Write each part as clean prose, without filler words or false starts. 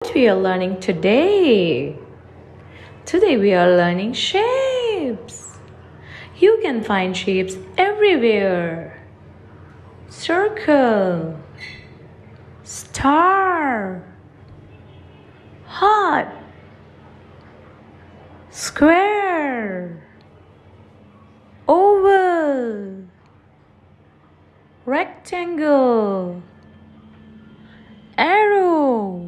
What we are learning today? Today we are learning shapes. You can find shapes everywhere. Circle, star, heart, square, oval, rectangle, arrow,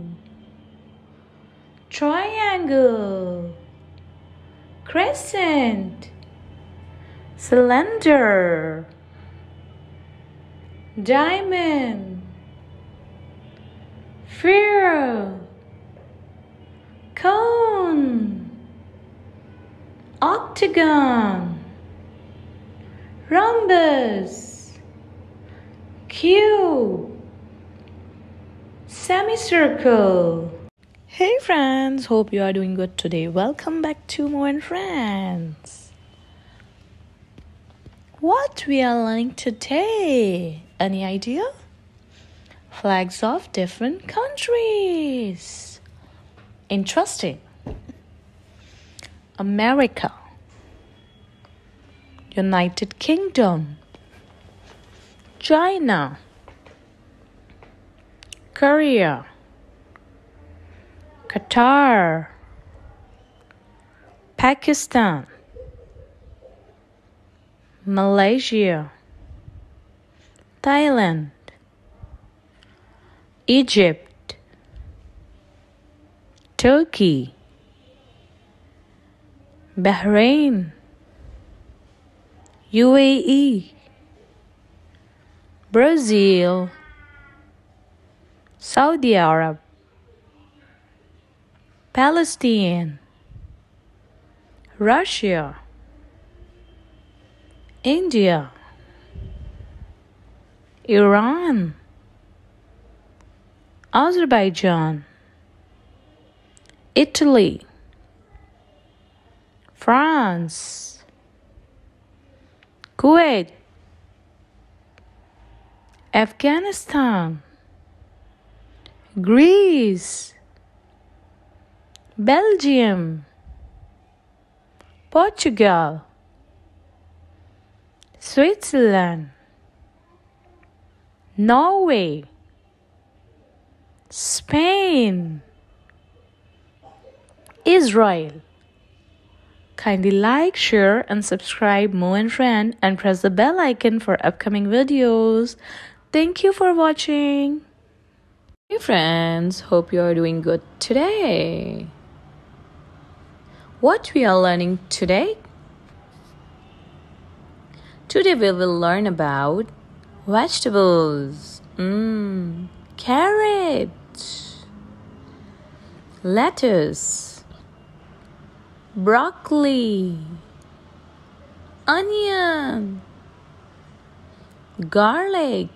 triangle, crescent, cylinder, diamond, sphere, cone, octagon, rhombus, cube, semicircle. Hey friends, hope you are doing good today. Welcome back to Mo and Friends. What we are learning today? Any idea? Flags of different countries. Interesting. America, United Kingdom, China, Korea, Qatar, Pakistan, Malaysia, Thailand, Egypt, Turkey, Bahrain, UAE, Brazil, Saudi Arabia, Palestine, Russia, India, Iran, Azerbaijan, Italy, France, Kuwait, Afghanistan, Greece, Belgium, Portugal, Switzerland, Norway, Spain, Israel. Kindly like, share and subscribe Mo and Friend and press the bell icon for upcoming videos. Thank you for watching. Hey friends, hope you are doing good today. What we are learning today? Today we will learn about vegetables. Carrot, lettuce, broccoli, onion, garlic,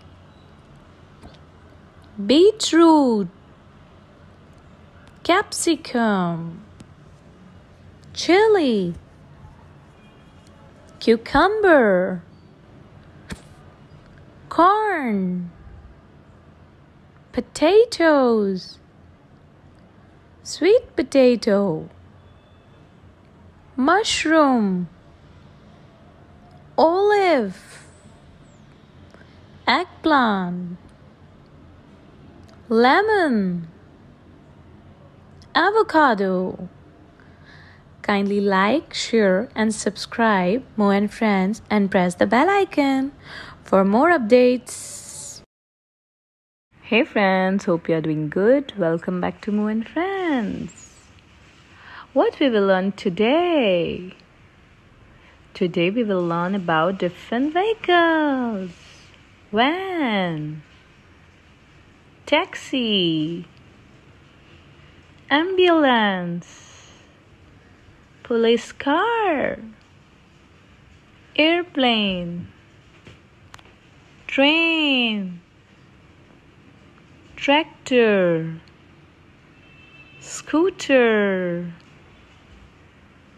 beetroot, capsicum, chili, cucumber, corn, potatoes, sweet potato, mushroom, olive, eggplant, lemon, avocado. Kindly like, share and subscribe Mo and Friends and press the bell icon for more updates. Hey friends, hope you are doing good. Welcome back to Mo and Friends. What we will learn today? Today we will learn about different vehicles. Van, taxi, ambulance, police car, airplane, train, tractor, scooter,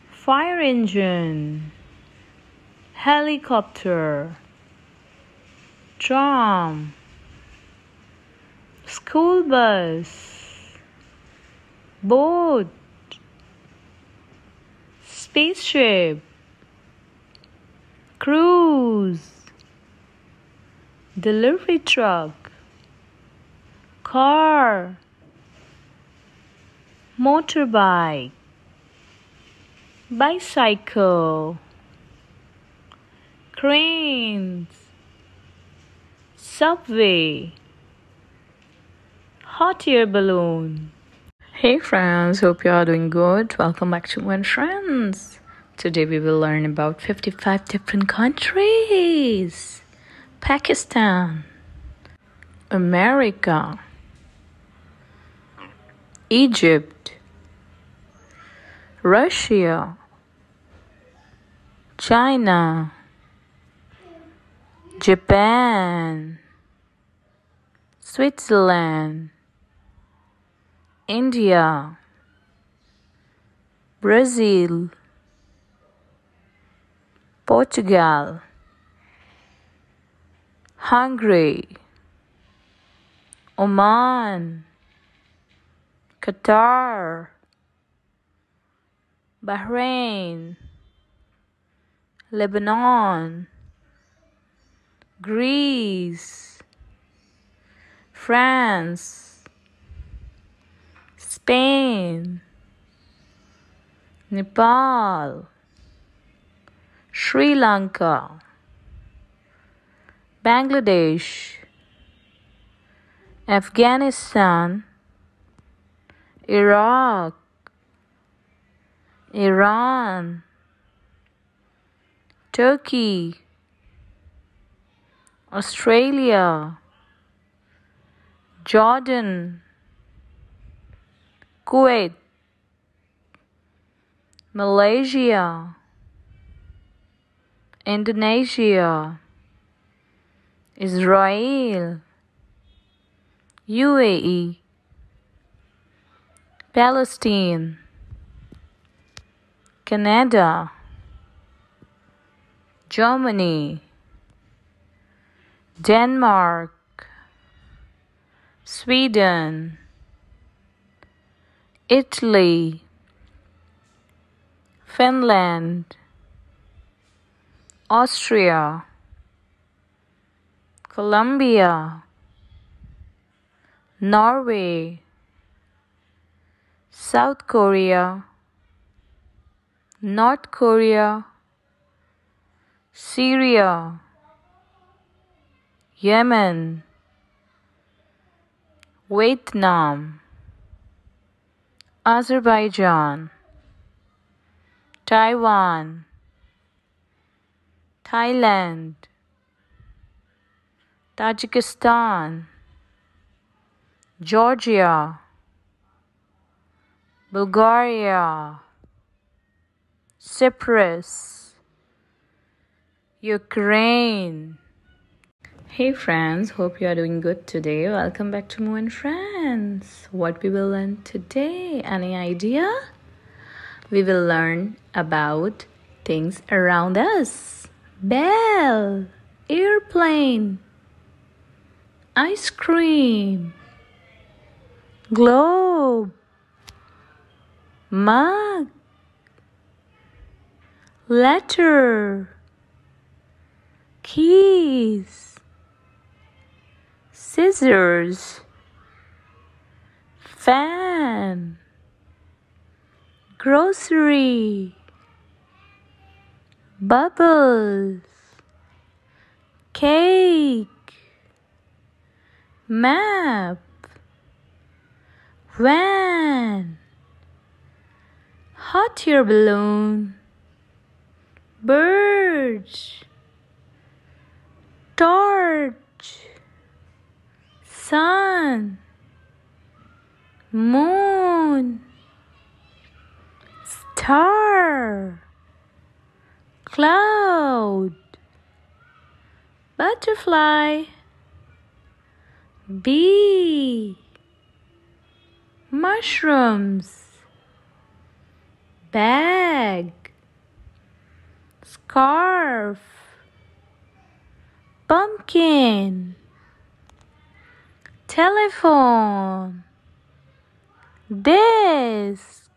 fire engine, helicopter, tram, school bus, boat, spaceship, cruise, delivery truck, car, motorbike, bicycle, cranes, subway, hot air balloon. Hey friends, hope you are doing good. Welcome back to One Friends. Today we will learn about 55 different countries. Pakistan, America, Egypt, Russia, China, Japan, Switzerland, India, Brazil, Portugal, Hungary, Oman, Qatar, Bahrain, Lebanon, Greece, France, Spain, Nepal, Sri Lanka, Bangladesh, Afghanistan, Iraq, Iran, Turkey, Australia, Jordan, Kuwait, Malaysia, Indonesia, Israel, UAE, Palestine, Canada, Germany, Denmark, Sweden, Italy, Finland, Austria, Colombia, Norway, South Korea, North Korea, Syria, Yemen, Vietnam, Azerbaijan, Taiwan, Thailand, Tajikistan, Georgia, Bulgaria, Cyprus, Ukraine. Hey friends, hope you are doing good today. Welcome back to Mo and Friends. What we will learn today? Any idea? We will learn about things around us. Bell, airplane, ice cream, globe, mug, letter, keys, scissors, fan, grocery, bubbles, cake, map, van, hot air balloon, bird, torch, sun, moon, star, cloud, butterfly, bee, mushrooms, bag, scarf, pumpkin, telephone, desk,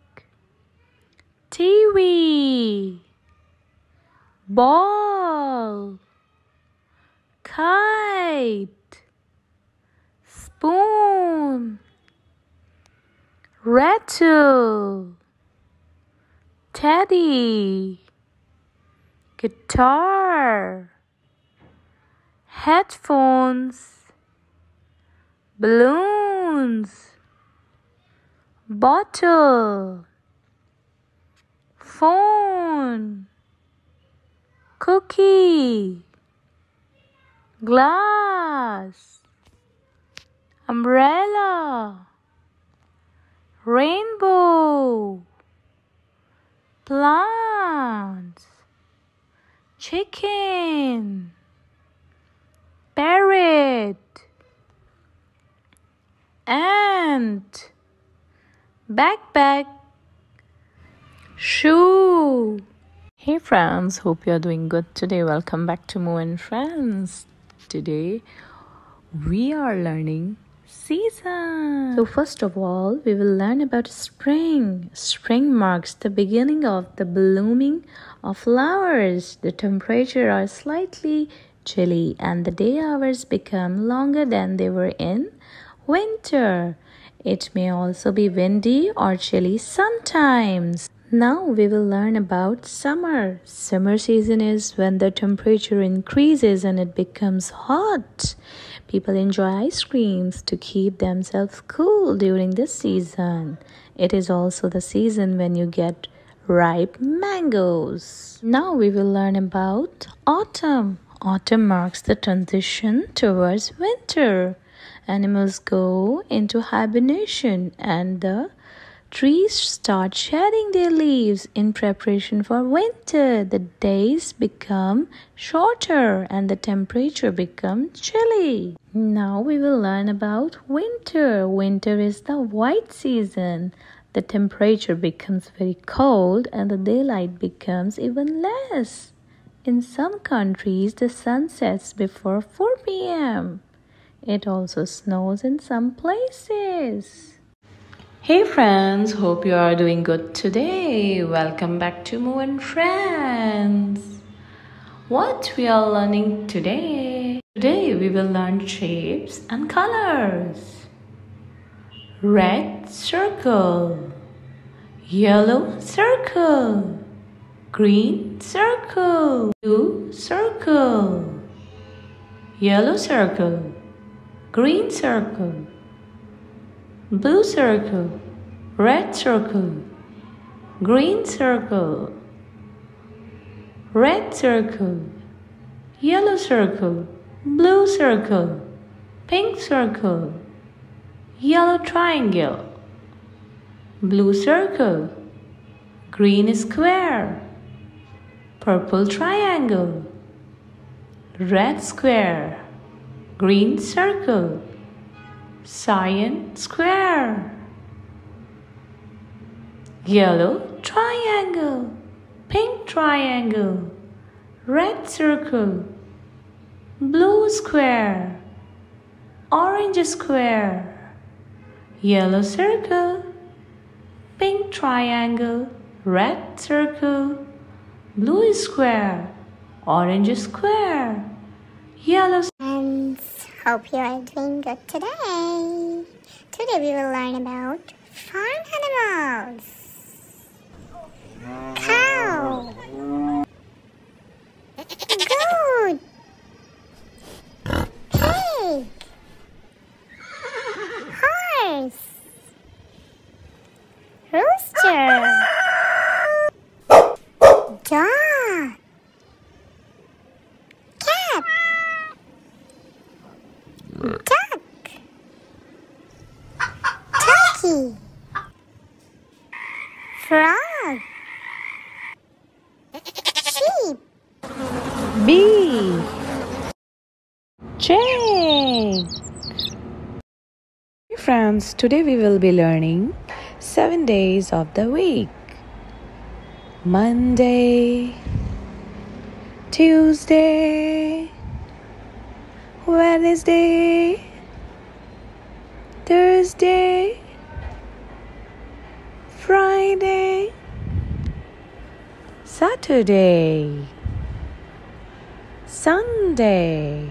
TV, ball, kite, spoon, rattle, teddy, guitar, headphones, balloons, bottle, phone, cookie, glass, umbrella, rainbow, plants, chicken, parrot, ant, backpack, shoe. Hey friends, hope you're doing good today. Welcome back to Mo and Friends. Today we are learning season. So first of all, we will learn about spring. Spring marks the beginning of the blooming of flowers. The temperature are slightly chilly and the day hours become longer than they were in winter. It may also be windy or chilly sometimes. Now we will learn about summer. Summer season is when the temperature increases and it becomes hot. People enjoy ice creams to keep themselves cool during this season. It is also the season when you get ripe mangoes. Now we will learn about autumn. Autumn marks the transition towards winter. Animals go into hibernation and the trees start shedding their leaves in preparation for winter. The days become shorter and the temperature becomes chilly. Now we will learn about winter. Winter is the white season. The temperature becomes very cold and the daylight becomes even less. In some countries, the sun sets before 4 p.m. It also snows in some places. Hey friends, hope you are doing good today. Welcome back to Mo and Friends. What we are learning today? Today we will learn shapes and colors. Red circle, yellow circle, green circle, blue circle, yellow circle, green circle, blue circle, red circle, green circle, red circle, yellow circle, blue circle, pink circle, yellow triangle, blue circle, green square, purple triangle, red square, green circle, cyan square, yellow triangle, pink triangle, red circle, blue square, orange square, yellow circle, pink triangle, red circle, blue square, orange square, yellow. Friends, hope you are doing good today. Today we will learn about farm animals. Cow, goat, pig, horse, rooster, dog, cat, duck, turkey, frog, sheep, bee, chick. Hey friends, today we will be learning 7 days of the week. Monday, Tuesday, Wednesday, Thursday, Friday, Saturday, Sunday,